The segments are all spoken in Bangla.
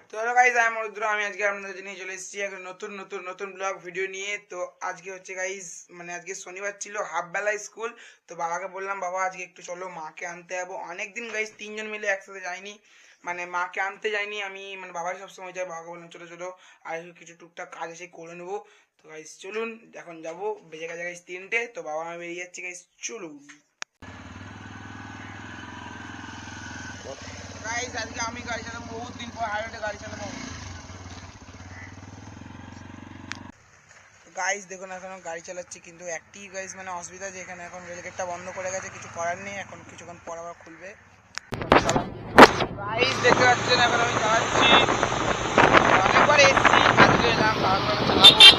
তো হ্যালো গাইস, আমি রুদ্র। আমি আজকে আপনাদের জন্য চলে এসেছি একটা নতুন নতুন নতুন ব্লগ ভিডিও নিয়ে। তো আজকে হচ্ছে গাইস, মানে আজকে শনিবার ছিল, হাফ বেলা স্কুল। তো বাবাকে বললাম, বাবা আজকে একটু চলো, মাকে আনতে যাবো। অনেকদিন গাইস তিনজন মিলে একসাথে যাইনি, মানে মাকে আনতে যাইনি আমি, মানে বাবাই সবসময় যায়। বাবাকে বললাম চলো চলো, আর কিছু টুকটাক কাজ এসে করে নেবো। তো গাইস চলুন, এখন যাবো। বেজে গেছে গাইস 3টে। তো বাবা আমি বেরিয়ে যাচ্ছি গাইস, চলুন। গাইস আজকে আমি গাড়ি চালাবো, বহুত দিন পর হাইওয়েতে গাড়ি চালাবো। গাইস দেখুন, এখন গাড়ি চালাচ্ছি, কিন্তু একটি গাইস মানে অসুবিধা, যে এখানে এখন রেলগেটটা বন্ধ করে গেছে, কিছু করার নেই। এখন কিছুক্ষণ পর আবার খুলবে। গাইস দেখতে পাচ্ছেন, এখন আমি চালাচ্ছি। অনেকবার এসেছি, আজকে এলাম, তারপরে চালাবো।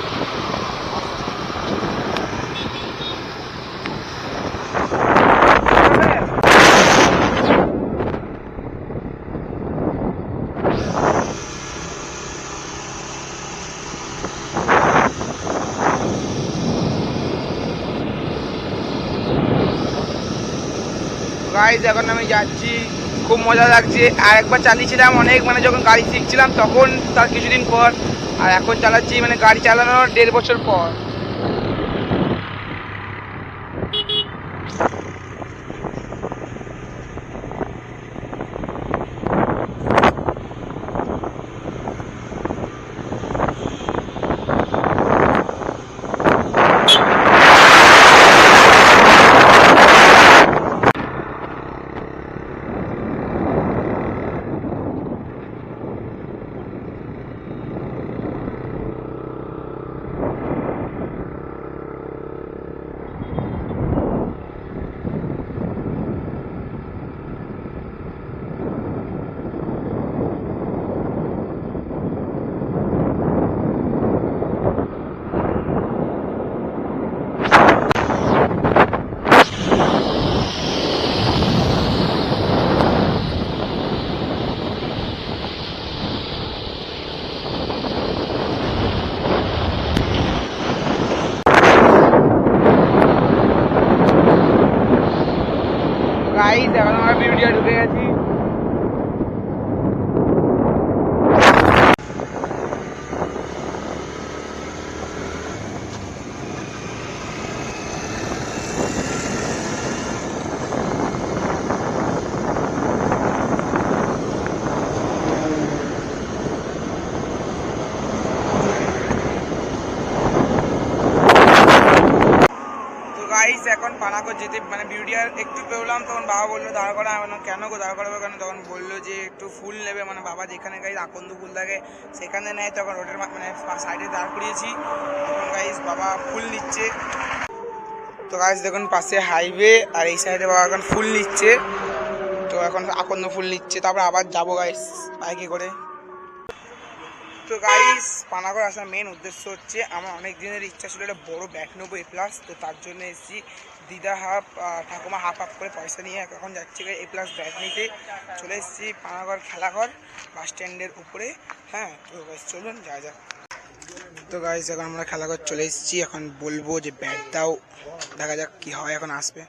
গাইস এখন আমি যাচ্ছি, খুব মজা লাগছে। আর একবার চালিয়েছিলাম অনেক, মানে যখন গাড়ি শিখছিলাম তখন, তার কিছুদিন পর। আর এখন চালাচ্ছি মানে গাড়ি চালানোর 1.5 বছর পর। গাইস এখন আমরা ভিডিও ঢুকে গেছি। গাইস এখন পানাগড় যেতে, মানে বিউটিয়ার একটু পেলাম, তখন বাবা বললো দাঁড়া করা। আমি বললাম কেন গো, দাঁড়া করাবো কেন? তখন বললো যে একটু ফুল নেবে, মানে বাবা যেখানে গাইস আকন্দ ফুল থাকে সেখানে নেয়। তখন রোডের মানে সাইডে দাঁড় করিয়েছি। এখন গাইস বাবা ফুল নিচ্ছে। তো গাইস দেখুন, পাশে হাইওয়ে, আর এই সাইডে বাবা এখন ফুল নিচ্ছে। তো এখন আকন্দ ফুল নিচ্ছে, তারপর আবার যাবো গাইস বাইকে করে। তো গাইস পানাগড় আসার মেন উদ্দেশ্য হচ্ছে, আমার অনেক দিনের ইচ্ছা ছিল একটা বড় ব্যাট নেবো A+। তো তার জন্য এসেছি। দিদা হাফ, ঠাকুমা হাফ হাফ করে পয়সা নিয়ে এখন যাচ্ছি A+ ব্যাট নিতে। চলে এসেছি পানাগড় খেলাঘর বাস স্ট্যান্ডের উপরে। হ্যাঁ, তো গাইস চলুন যা যাক। তো গাইস এখন আমরা খেলাঘর চলে এসেছি, এখন বলবো যে ব্যাট দাও, দেখা যাক কি হয়, এখন আসবে।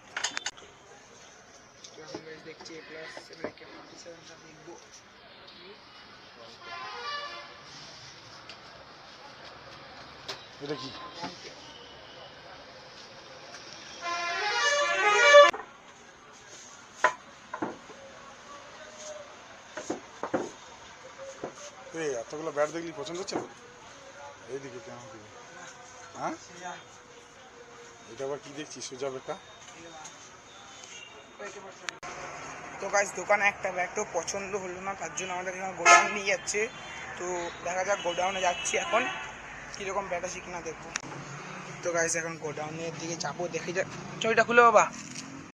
দেখছি এটা কি? এতগুলো ব্যাট দেখলি পছন্দ হচ্ছে না? এইদিকে কেমন দিকে? হ্যাঁ, এটা আবার কি দেখছি? সোজা বেটা। তো গাইস দোকানে একটা ব্যাগটাও পছন্দ হলো না, তার জন্য আমাদের এখানে গোডাউন নিয়ে যাচ্ছে। তো দেখা যাক, গোডাউনে যাচ্ছি এখন, কীরকম ব্যাট আছে কিনা দেখবো। তো গাইস এখন গোডাউনের দিকে যাবো, দেখে যাক। ছবিটা খুলে বাবা।